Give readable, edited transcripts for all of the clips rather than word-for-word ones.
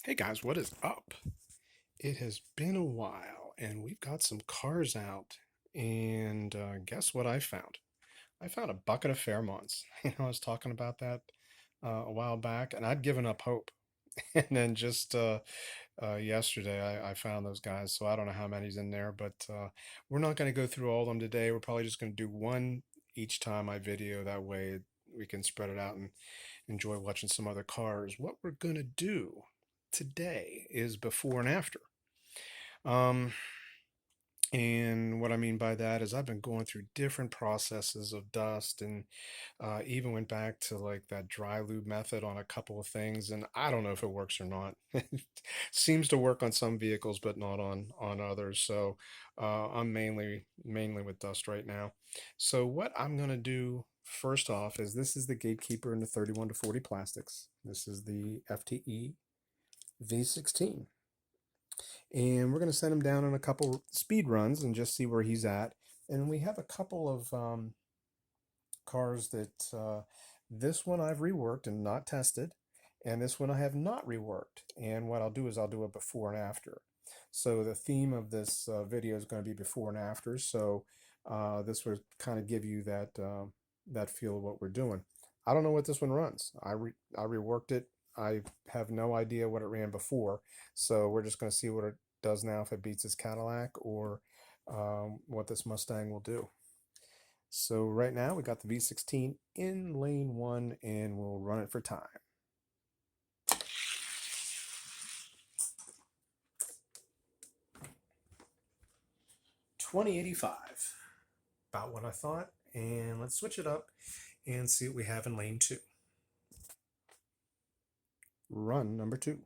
Hey guys, what is up? It has been a while and we've got some cars out. And guess what I found? I found a bucket of Fairmonts. I was talking about that a while back and I'd given up hope. And then just yesterday I found those guys. So I don't know how many's in there, but we're not going to go through all of them today. We're probably just going to do one each time I video. That way we can spread it out and enjoy watching some other cars. What we're going to do today is before and after. Um, and what I mean by that is I've been going through different processes of dust and even went back to like that dry lube method on a couple of things. And I don't know if it works or not. It seems to work on some vehicles, but not on others. So I'm mainly with dust right now. So what I'm going to do first off is this is the Gatekeeper in the 31 to 40 plastics. This is the FTE V16. And we're going to send him down on a couple speed runs and just see where he's at. And we have a couple of cars that this one I've reworked and not tested, and this one I have not reworked. And what I'll do is I'll do a before and after. So the theme of this video is going to be before and after. So this would kind of give you that feel of what we're doing. I don't know what this one runs. I reworked it. I have no idea what it ran before, so we're just going to see what it does now, if it beats its Cadillac or what this Mustang will do. So right now we got the V16 in lane 1 and we'll run it for time. $20.85, about what I thought. And let's switch it up and see what we have in lane 2. Run number 2.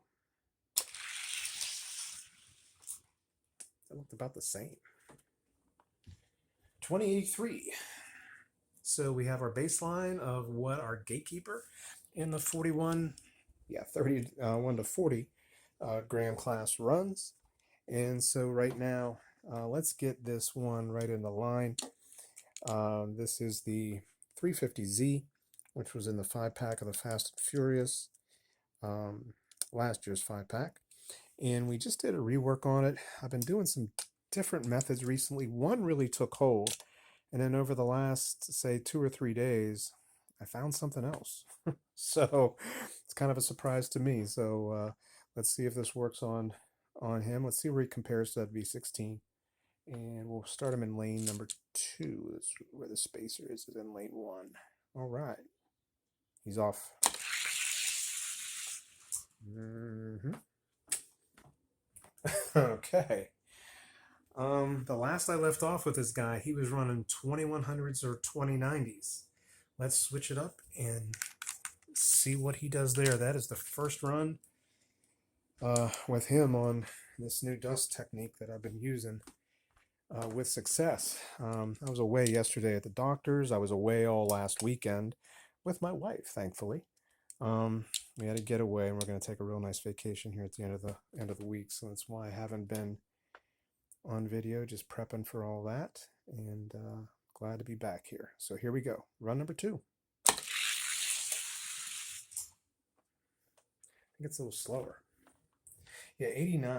That looked about the same. 2083. So we have our baseline of what our Gatekeeper in the 31 to 40 gram class runs. And so right now, let's get this one right in the line. This is the 350Z, which was in the 5-pack of the Fast and Furious, last year's 5-pack. And we just did a rework on it. I've been doing some different methods recently. One really took hold. And then over the last, say, 2 or 3 days, I found something else. So it's kind of a surprise to me. So let's see if this works on him. Let's see where he compares to that V16. And we'll start him in lane number 2. That's where the spacer is in lane 1. All right. He's off. Okay. The last I left off with this guy, he was running 2100s or 2090s. Let's switch it up and see what he does there. That is the first run with him on this new dust technique that I've been using with success. I was away yesterday at the doctor's. I was away all last weekend with my wife, thankfully. We had to get away, and we're going to take a real nice vacation here at the end of the week. So that's why I haven't been on video, just prepping for all that, and glad to be back here. So here we go. Run number 2. I think it's a little slower. Yeah, 89.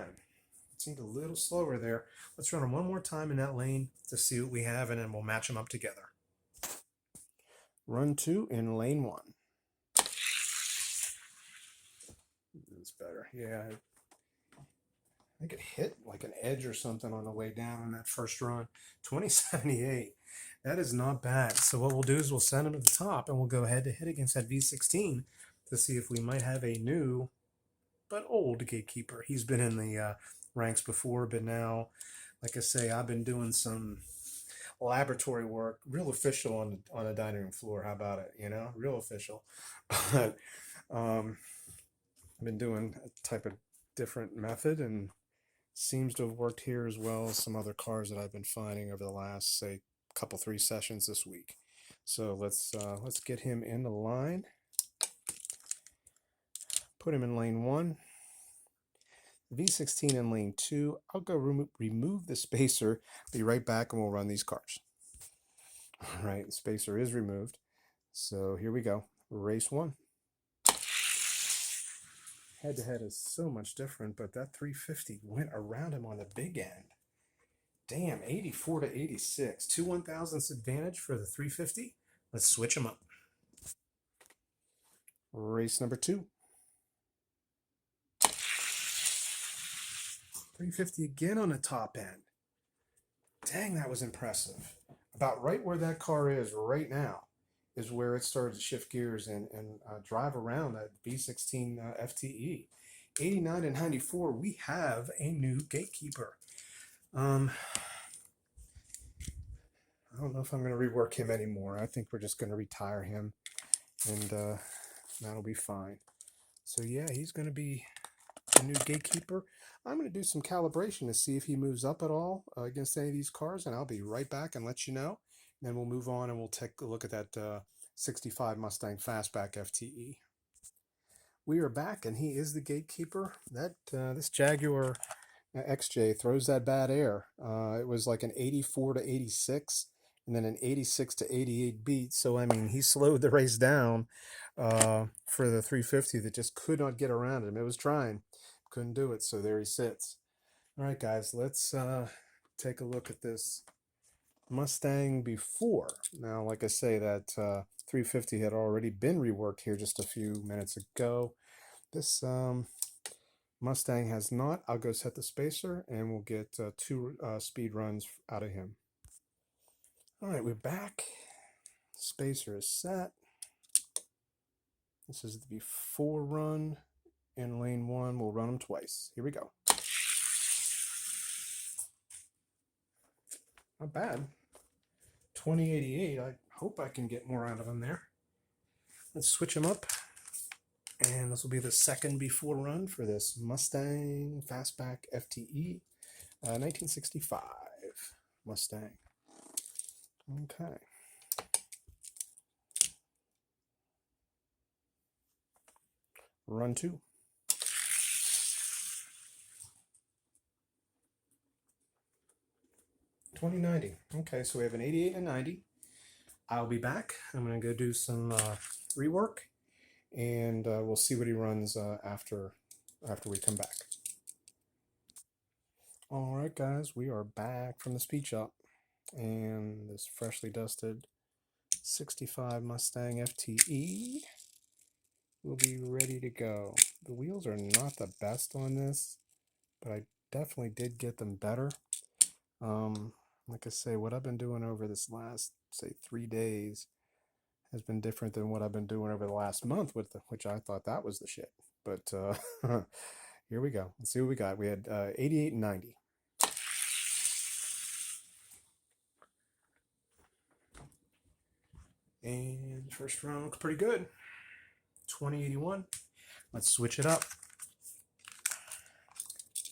It seemed a little slower there. Let's run them one more time in that lane to see what we have, and then we'll match them up together. Run 2 in lane 1. It's better. Yeah, I think it hit like an edge or something on the way down on that first run. 2078. That is not bad. So what we'll do is we'll send him to the top, and we'll go head to hit against that V16 to see if we might have a new but old Gatekeeper. He's been in the ranks before, but now, like I say, I've been doing some laboratory work, real official on a dining room floor. How about it? Real official. But I've been doing a type of different method, and seems to have worked here as well as some other cars that I've been finding over the last, say, couple 3 sessions this week. So let's get him in the line. Put him in lane 1. V16 in lane 2. I'll go remove the spacer. Be right back, and we'll run these cars. All right, the spacer is removed. So here we go. Race 1. head-to-head is so much different, but that 350 went around him on the big end. Damn, 84 to 86. 2 1,000ths advantage for the 350. Let's switch them up. Race number 2. 350 again on the top end. Dang, that was impressive. About right where that car is right now is where it started to shift gears and drive around that B16 FTE. 89 to 94, we have a new Gatekeeper. I don't know if I'm going to rework him anymore. I think we're just going to retire him, and that'll be fine. So yeah, he's going to be the new Gatekeeper. I'm going to do some calibration to see if he moves up at all against any of these cars, and I'll be right back and let you know. And then we'll move on and we'll take a look at that 65 Mustang Fastback FTE. We are back, and he is the Gatekeeper. That this Jaguar XJ throws that bad air. It was like an 84 to 86, and then an 86 to 88 beat. So I mean, he slowed the race down for the 350 that just could not get around him. It was trying, couldn't do it. So there he sits. All right, guys, let's take a look at this Mustang before. Now, like I say, that 350 had already been reworked here just a few minutes ago. This Mustang has not. I'll go set the spacer and we'll get 2 speed runs out of him. All right, we're back. Spacer is set. This is the before run in lane 1. We'll run them twice. Here we go. Not bad. 2088. I hope I can get more out of him there. Let's switch him up. And this will be the second before run for this Mustang Fastback FTE 1965 Mustang. Okay. Run 2. $20.90. Okay, so we have an 88 and 90. I'll be back. I'm going to go do some rework, and we'll see what he runs after we come back. All right, guys, we are back from the speed shop, and this freshly dusted 65 Mustang FTE will be ready to go. The wheels are not the best on this, but I definitely did get them better. Like I say, what I've been doing over this last, say, 3 days has been different than what I've been doing over the last month, which I thought that was the shit. But here we go. Let's see what we got. We had 88 and 90. And first round looks pretty good. 2081. Let's switch it up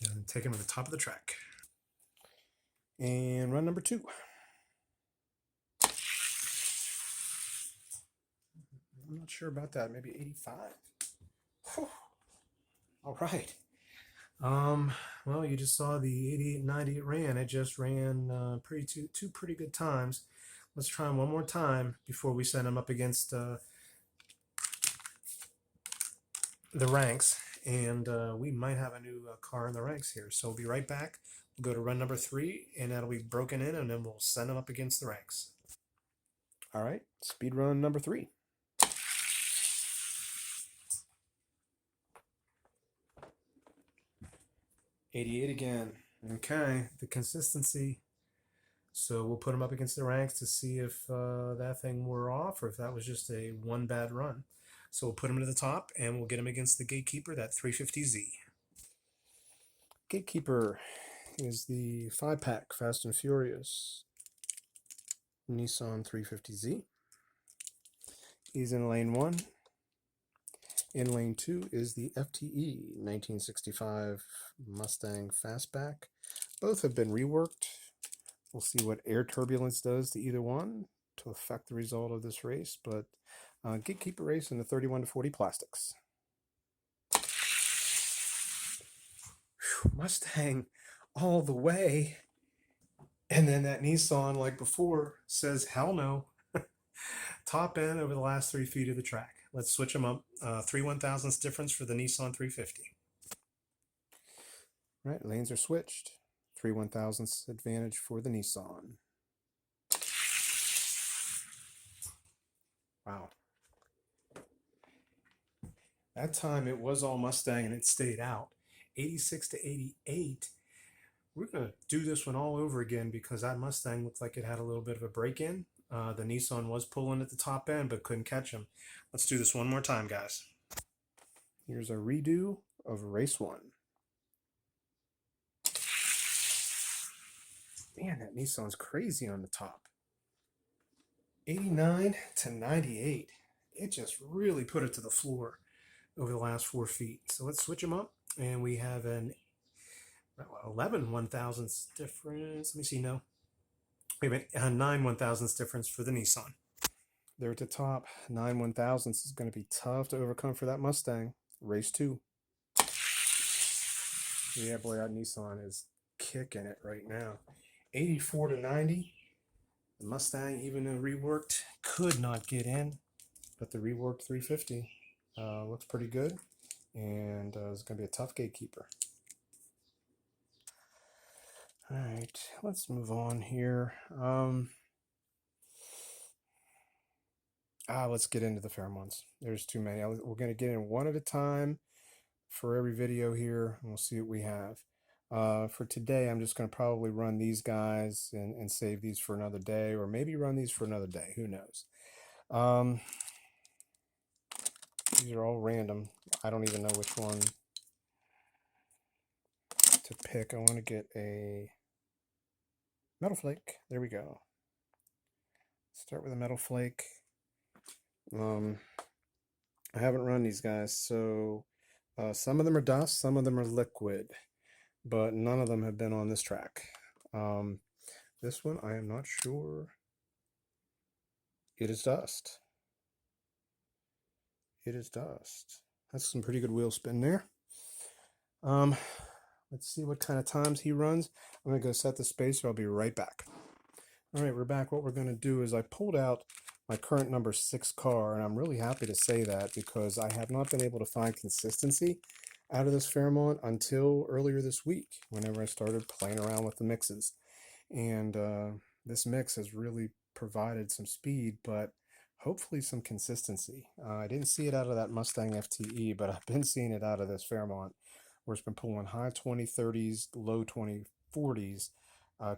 and take him to the top of the track. And run number 2. I'm not sure about that. Maybe 85. Whew. All right. Well, you just saw the 88 and 90 it ran. It just ran two pretty good times. Let's try him one more time before we send him up against the ranks. And we might have a new car in the ranks here. So we'll be right back. We'll go to run number 3, and that'll be broken in, and then we'll send him up against the ranks. All right, speed run number 3. '88 again. Okay, the consistency. So we'll put him up against the ranks to see if that thing wore off or if that was just a one bad run. So we'll put him to the top, and we'll get him against the Gatekeeper, that 350Z. Gatekeeper is the 5-pack Fast and Furious Nissan 350Z. He's in lane 1. In lane 2 is the FTE 1965 Mustang Fastback. Both have been reworked. We'll see what air turbulence does to either one to affect the result of this race, but Gatekeeper race in the 31 to 40 plastics. Whew, Mustang all the way. And then that Nissan, like before, says hell no. Top end over the last 3 feet of the track. let's switch them up. 3/1000ths difference for the Nissan 350. All right, lanes are switched. 3/1000ths advantage for the Nissan. Wow. That time it was all Mustang and it stayed out. 86 to 88. We're going to do this one all over again because that Mustang looked like it had a little bit of a break-in. The Nissan was pulling at the top end but couldn't catch him. Let's do this one more time, guys. Here's a redo of race one. Man, that Nissan's crazy on the top. 89 to 98. It just really put it to the floor over the last 4 feet. So let's switch them up. And we have an 11/1000ths difference. Let me see, no. Wait a minute, 9/1000ths difference for the Nissan. There at the top, 9/1000ths is going to be tough to overcome for that Mustang. Race 2. Yeah, boy, that Nissan is kicking it right now. 84 to 90. The Mustang, even though reworked, could not get in, but the reworked 350 looks pretty good, and it's going to be a tough gatekeeper. All right, let's move on here. Let's get into the Fairmonts. There's too many. We're going to get in one at a time for every video here, and we'll see what we have. For today, I'm just going to probably run these guys and save these for another day, or maybe run these for another day. Who knows? These are all random. I don't even know which one to pick. I want to get a Metal Flake. There we go. Start with a Metal Flake. I haven't run these guys, so some of them are dust, some of them are liquid, but none of them have been on this track. This one, I am not sure. It is dust. It is dust. That's some pretty good wheel spin there. Let's see what kind of times he runs. I'm going to go set the spacer. I'll be right back. All right, we're back. What we're going to do is I pulled out my current number 6 car, and I'm really happy to say that because I have not been able to find consistency out of this Fairmont until earlier this week, whenever I started playing around with the mixes. And this mix has really provided some speed, but hopefully some consistency. I didn't see it out of that Mustang FTE, but I've been seeing it out of this Fairmont, where it's been pulling high 2030s, low 2040s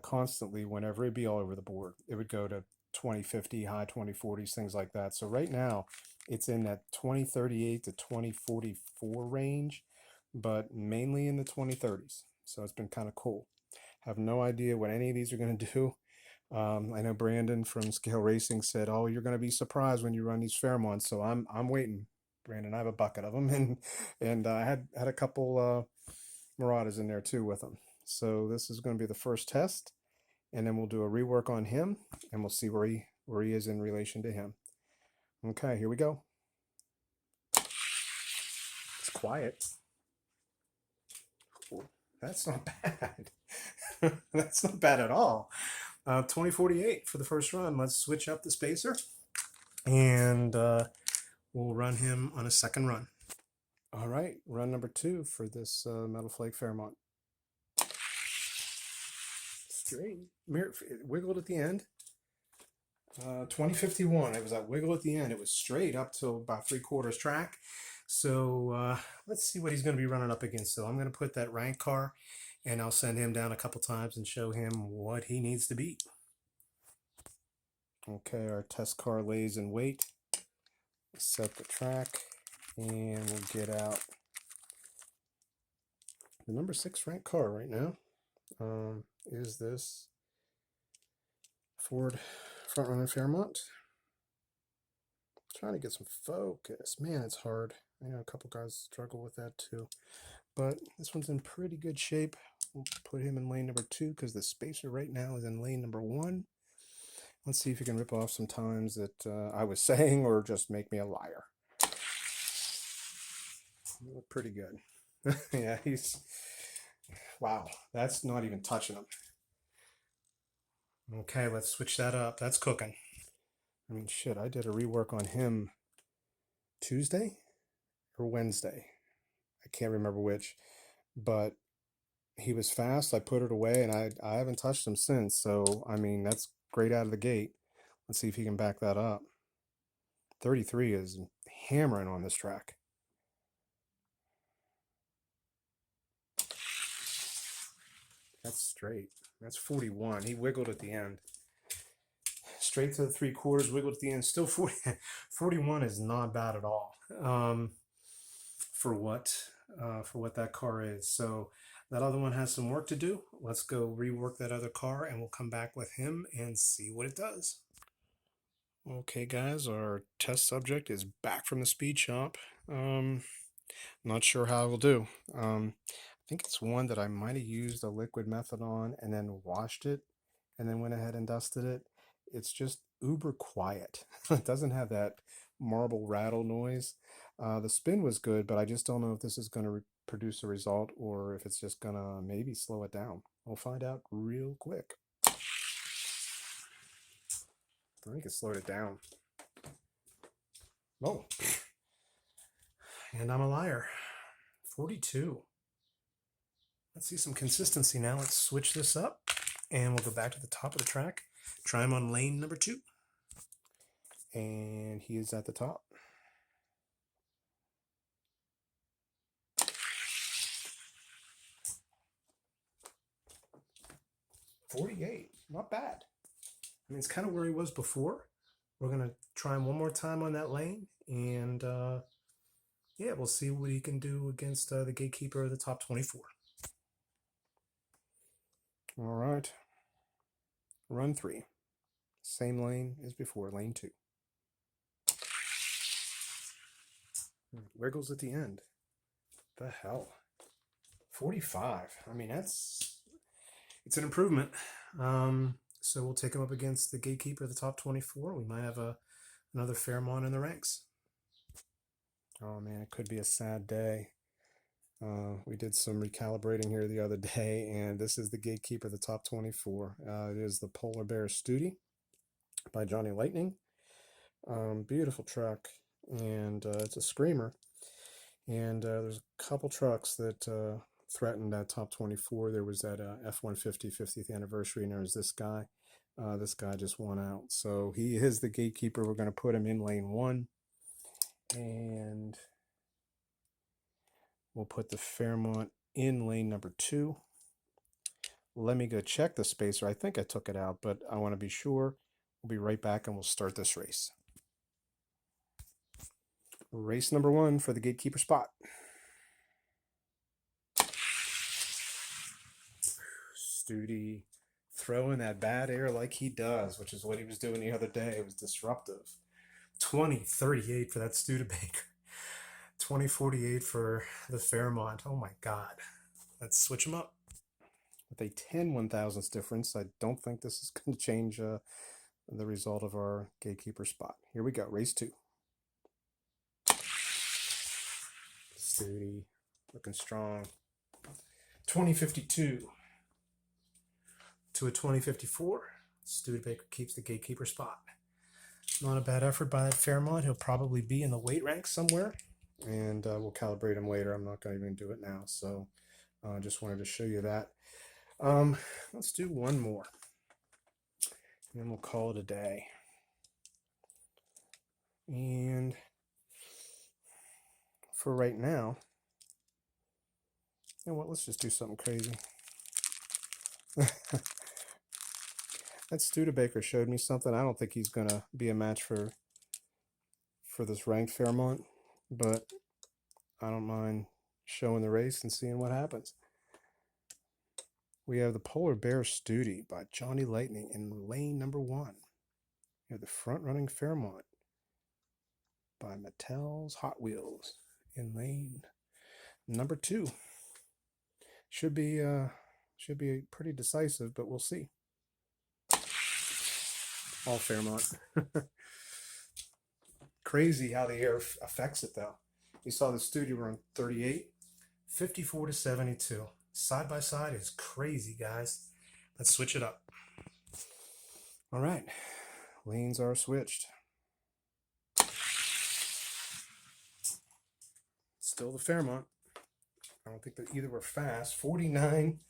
constantly whenever it'd be all over the board. It would go to 2050, high 2040s, things like that. So right now, it's in that 2038 to 2044 range, but mainly in the 2030s. So it's been kind of cool. Have no idea what any of these are going to do. I know Brandon from Scale Racing said, "Oh, you're going to be surprised when you run these Fairmonts." So I'm waiting, Brandon. I have a bucket of them, and I had a couple Marauders in there too with them. So this is going to be the first test, and then we'll do a rework on him, and we'll see where he is in relation to him. Okay, here we go. It's quiet. Ooh, that's not bad. That's not bad at all. 2048 for the first run. Let's switch up the spacer, and we'll run him on a second run. All right, run number 2 for this Metal Flake Fairmont. Straight. It wiggled at the end. 2051. It was that wiggle at the end. It was straight up to about 3/4 track. So let's see what he's going to be running up against. So I'm going to put that rank car, and I'll send him down a couple times and show him what he needs to beat. Okay, our test car lays in wait. Set the track, and we'll get out the number 6 ranked car right now. Is this Ford Frontrunner Fairmont? Trying to get some focus. Man, it's hard. I know a couple guys struggle with that too. But this one's in pretty good shape. We'll put him in lane number 2 because the spacer right now is in lane number 1. Let's see if you can rip off some times that I was saying or just make me a liar. You look pretty good. Yeah, wow, that's not even touching him. Okay, let's switch that up. That's cooking. I mean, shit, I did a rework on him Tuesday or Wednesday. I can't remember which, but he was fast. I put it away, and I haven't touched him since. So, I mean, that's great out of the gate. Let's see if he can back that up. 33 is hammering on this track. That's straight. That's 41. He wiggled at the end. Straight to the 3/4, wiggled at the end. Still 40, 41 is not bad at all for what that car is. So that other one has some work to do. Let's go rework that other car, and we'll come back with him and see what it does. Okay, guys, our test subject is back from the speed shop. Not sure how it will do. I think it's one that I might have used a liquid method on and then washed it and then went ahead and dusted it. It's just uber quiet. It doesn't have that marble rattle noise. The spin was good, but I just don't know if this is going to produce a result or if it's just going to maybe slow it down. We'll find out real quick. I think it slowed it down. Oh, and I'm a liar. 42. Let's see some consistency now. Let's switch this up, and we'll go back to the top of the track. Try him on lane number 2. And he is at the top. .48, not bad. I mean, it's kind of where he was before. We're going to try him one more time on that lane, and yeah, we'll see what he can do against the Gatekeeper of the top 24. All right. Run 3. Same lane as before, lane 2. Wiggles at the end. The hell? 45. I mean, it's an improvement. So we'll take him up against the Gatekeeper of the top 24. We might have another Fairmont in the ranks. Oh man, it could be a sad day. We did some recalibrating here the other day, and this is the Gatekeeper of the top 24. It is the Polar Bear Studi by Johnny Lightning. Beautiful truck, and it's a screamer. And there's a couple trucks that threatened that top 24. There was that F-150 50th anniversary, and there was this guy. This guy just won out. So he is the Gatekeeper. We're going to put him in lane 1. And we'll put the Fairmont in lane number 2. Let me go check the spacer. I think I took it out, but I want to be sure. We'll be right back, and we'll start this race. Race number 1 for the Gatekeeper spot. Studi throwing that bad air like he does, which is what he was doing the other day. It was disruptive. 20.38 for that Studebaker. 20.48 for the Fairmont. Oh my God. Let's switch them up. With a 10 1/1000ths difference, I don't think this is going to change the result of our Gatekeeper spot. Here we go, race 2. Studi looking strong. 20.52 to a 20.54. Studebaker keeps the Gatekeeper spot. Not a bad effort by that Fairmont. He'll probably be in the weight rank somewhere, and we'll calibrate him later. I'm not going to even do it now, so just wanted to show you that. Let's do one more, and then we'll call it a day. And for right now, you know what? Let's just do something crazy. That Studebaker showed me something. I don't think he's going to be a match for this ranked Fairmont, but I don't mind showing the race and seeing what happens. We have the Polar Bear Studi by Johnny Lightning in lane number 1. We have the front-running Fairmont by Mattel's Hot Wheels in lane number 2. Should be pretty decisive, but we'll see. All Fairmont. Crazy how the air affects it, though. You saw the Studi run 38, 54 to 72. Side by side is crazy, guys. Let's switch it up. All right, lanes are switched. Still the Fairmont. I don't think that either were fast. 49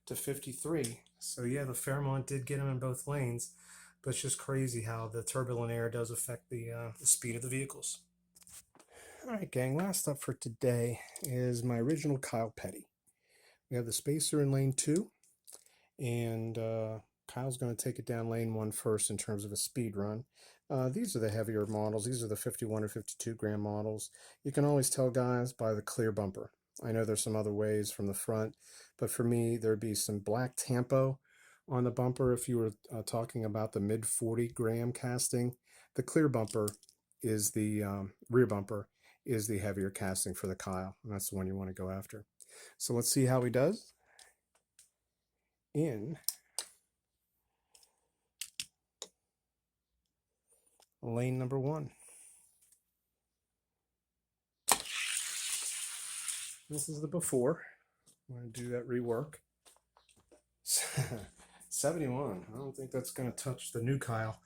to 53. So yeah, the Fairmont did get him in both lanes, but it's just crazy how the turbulent air does affect the speed of the vehicles. All right, gang, last up for today is my original Kyle Petty. We have the spacer in lane 2, and Kyle's going to take it down lane 1 first in terms of a speed run. These are the heavier models. These are the 51 or 52 gram models. You can always tell, guys, by the clear bumper. I know there's some other ways from the front, but for me, there'd be some black tampo on the bumper if you were talking about the mid 40 gram casting. The clear bumper is the rear bumper is the heavier casting for the Kyle, and that's the one you want to go after. So let's see how he does in lane number 1. This is the before. I'm going to do that rework. 71. I don't think that's going to touch the new Kyle.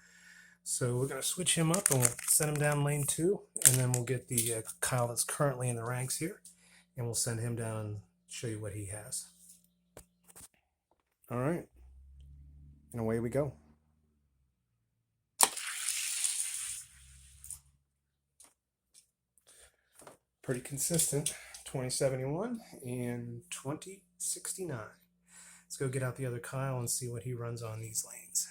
So we're going to switch him up and we'll send him down lane 2. And then we'll get the Kyle that's currently in the ranks here. And we'll send him down and show you what he has. All right. And away we go. Pretty consistent. 2071 and 2069. Let's go get out the other Kyle and see what he runs on these lanes.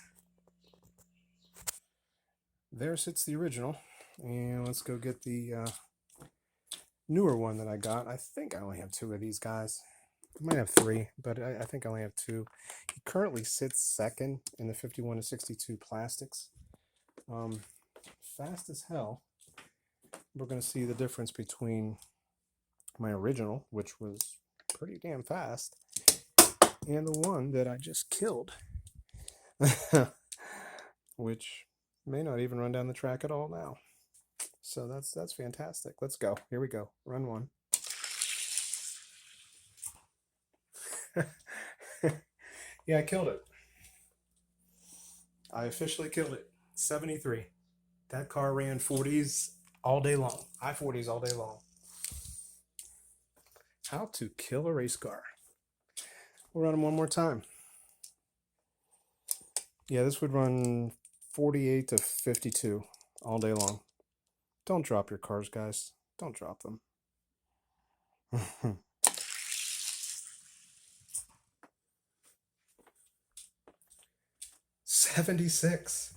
There sits the original, and let's go get the newer one that I got. I think I only have 2 of these guys. I might have 3, but I think I only have 2. He currently sits second in the 51 to 62 plastics. Fast as hell. We're going to see the difference between my original, which was pretty damn fast, and the one that I just killed, which may not even run down the track at all now. So that's fantastic. Let's go. Here we go. Run 1. Yeah, I killed it. I officially killed it. 73. That car ran 40s all day long. I-40s all day long. How to kill a race car. We'll run them one more time. Yeah, this would run 48 to 52 all day long. Don't drop your cars, guys. Don't drop them. 76.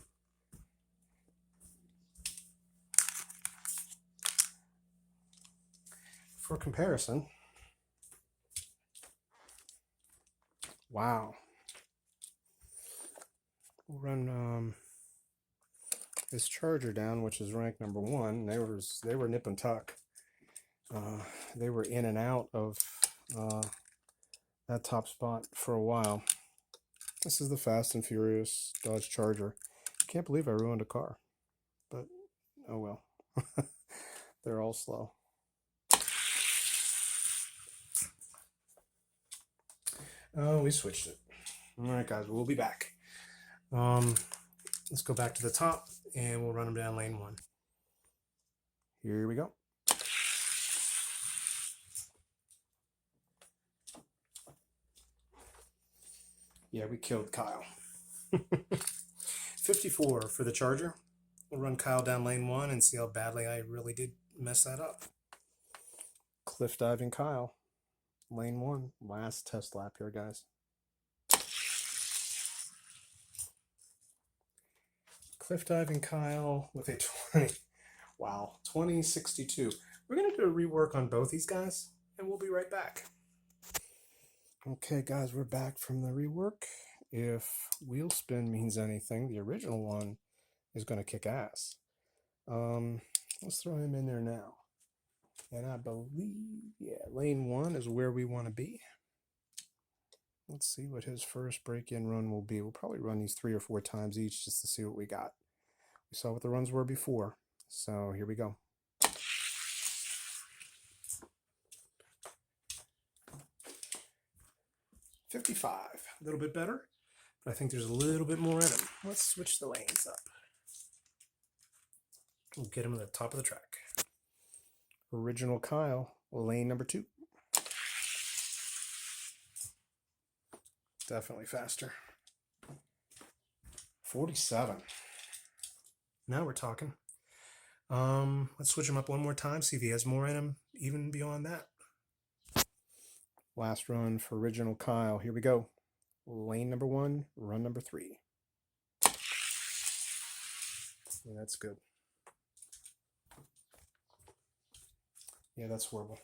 For comparison, wow. We'll run this Charger down, which is ranked number 1. They were nip and tuck. They were in and out of that top spot for a while. This is the Fast and Furious Dodge Charger. Can't believe I ruined a car, but oh well. They're all slow. Oh, we switched it. All right, guys, we'll be back. Let's go back to the top, and we'll run them down lane 1. Here we go. Yeah, we killed Kyle. 54 for the Charger. We'll run Kyle down lane 1 and see how badly I really did mess that up. Cliff diving Kyle. Lane 1, last test lap here, guys. Cliff diving Kyle with a 20. Wow, 2062. We're going to do a rework on both these guys, and we'll be right back. Okay, guys, we're back from the rework. If wheel spin means anything, the original one is going to kick ass. Let's throw him in there now. And I believe, yeah, lane 1 is where we want to be. Let's see what his first break-in run will be. We'll probably run these 3 or 4 times each just to see what we got. We saw what the runs were before, so here we go. $55, a little bit better, but I think there's a little bit more in him. Let's switch the lanes up. We'll get him to the top of the track. Original Kyle, Lane number 2. Definitely faster. 47. Now we're talking. Let's switch him up one more time, see if he has more in him, even beyond that. Last run for original Kyle. Here we go. Lane number 1, run number 3. Yeah, that's good. Yeah, that's horrible.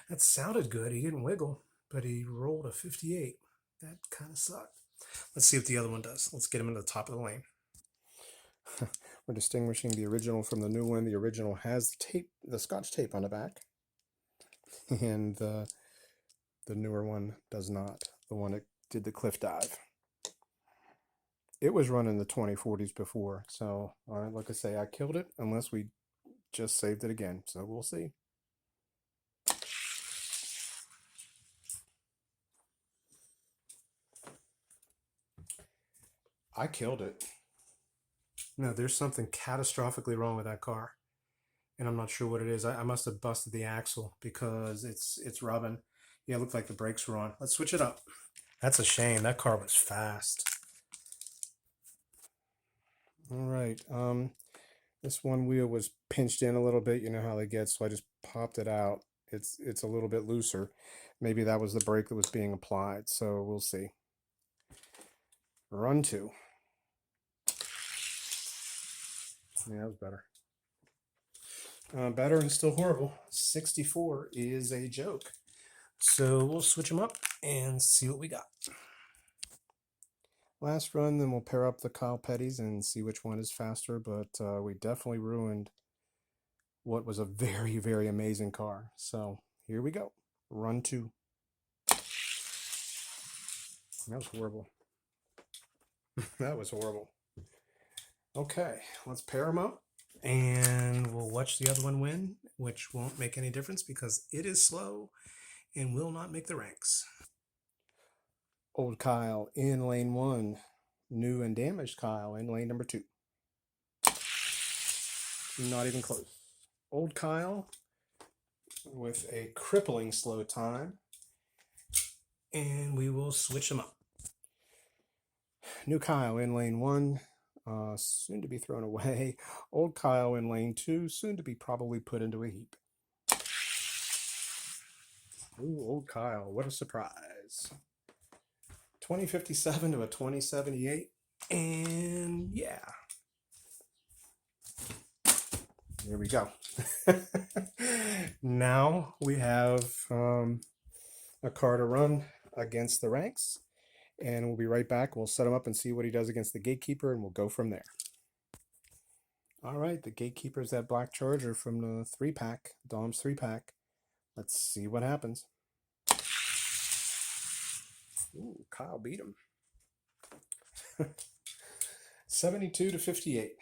That sounded good. He didn't wiggle, but he rolled a 58. That kind of sucked. Let's see what the other one does. Let's get him into the top of the lane. We're distinguishing the original from the new one. The original has the tape, the Scotch tape on the back, and the newer one does not. The one that did the cliff dive. It was running the 2040s before, so like I say, I killed it unless we just saved it again. So we'll see. I killed it. No, there's something catastrophically wrong with that car, and I'm not sure what it is. I must have busted the axle because it's rubbing. Yeah, it looked like the brakes were on. Let's switch it up. That's a shame. That car was fast. All right. This one wheel was pinched in a little bit. You know how they get, so I just popped it out. It's a little bit looser. Maybe that was the brake that was being applied. So we'll see. Run 2. Yeah, that was better. Better and still horrible. 64 is a joke. So we'll switch them up and see what we got. Last run, then we'll pair up the Kyle Petties and see which one is faster, but we definitely ruined what was a very, very amazing car. So here we go. Run 2. That was horrible. That was horrible. Okay, let's pair them up and we'll watch the other one win, which won't make any difference because it is slow and will not make the ranks. Old Kyle in lane 1. New and damaged Kyle in lane number 2. Not even close. Old Kyle with a crippling slow time. And we will switch them up. New Kyle in lane 1. Soon to be thrown away. Old Kyle in lane 2. Soon to be probably put into a heap. Ooh, old Kyle. What a surprise. 2057 to a 2078. And yeah. Here we go. Now we have a car to run against the ranks. And we'll be right back. We'll set him up and see what he does against the Gatekeeper, and we'll go from there. All right, the Gatekeeper is that black Charger from the 3-pack, Dom's 3-pack. Let's see what happens. Ooh, Kyle beat him. 72 to 58.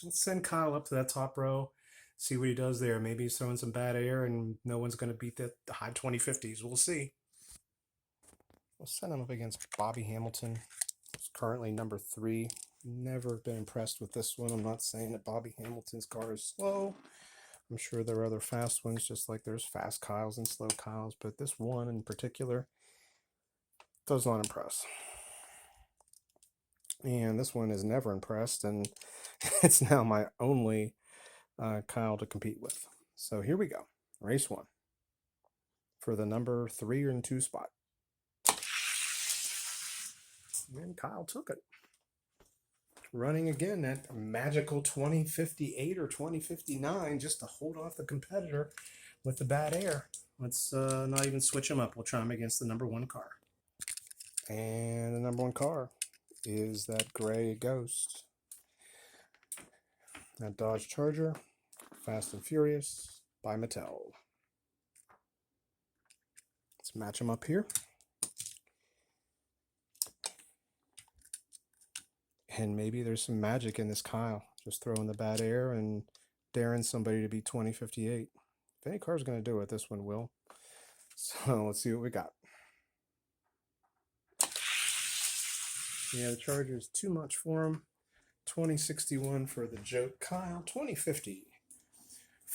Let's send Kyle up to that top row, see what he does there. Maybe he's throwing some bad air, and no one's going to beat the high 2050s. We'll see. We'll send him up against Bobby Hamilton. It's currently number 3. Never been impressed with this one. I'm not saying that Bobby Hamilton's car is slow. I'm sure there are other fast ones, just like there's fast Kyles and slow Kyles, but this one in particular does not impress. And this one is never impressed, and it's now my only Kyle to compete with. So here we go. Race 1 for the number 3 and 2 spot. And Kyle took it. Running again that magical 2058 or 2059 just to hold off the competitor with the bad air. Let's not even switch him up. We'll try him against the number 1 car. And the number 1 car is that gray Ghost. That Dodge Charger, Fast and Furious by Mattel. Let's match them up here. And maybe there's some magic in this Kyle. Just throwing the bad air and daring somebody to be 2058. If any car's going to do it, this one will. So let's see what we got. Yeah, the Charger's too much for him. 2061 for the joke Kyle. 2050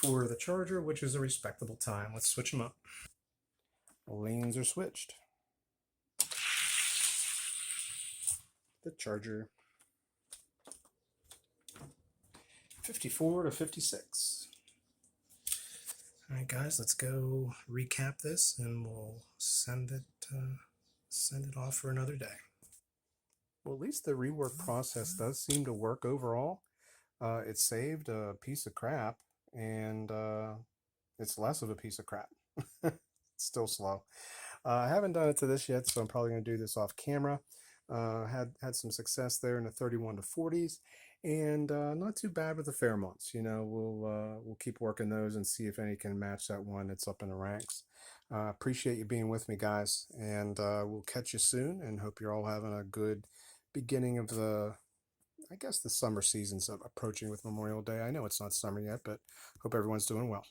for the Charger, which is a respectable time. Let's switch them up. Lanes are switched. The Charger. 54 to 56. All right, guys, let's go recap this, and we'll send it off for another day. Well, at least the rework process does seem to work overall. It saved a piece of crap, and it's less of a piece of crap. It's still slow. I haven't done it to this yet, so I'm probably going to do this off camera. Had some success there in the 31 to 40s, and not too bad with the Fairmonts. We'll keep working those and see if any can match that one that's up in the ranks. Appreciate you being with me, guys, and we'll catch you soon. And hope you're all having a good beginning of I guess the summer season's approaching with Memorial Day. I know it's not summer yet, but hope everyone's doing well.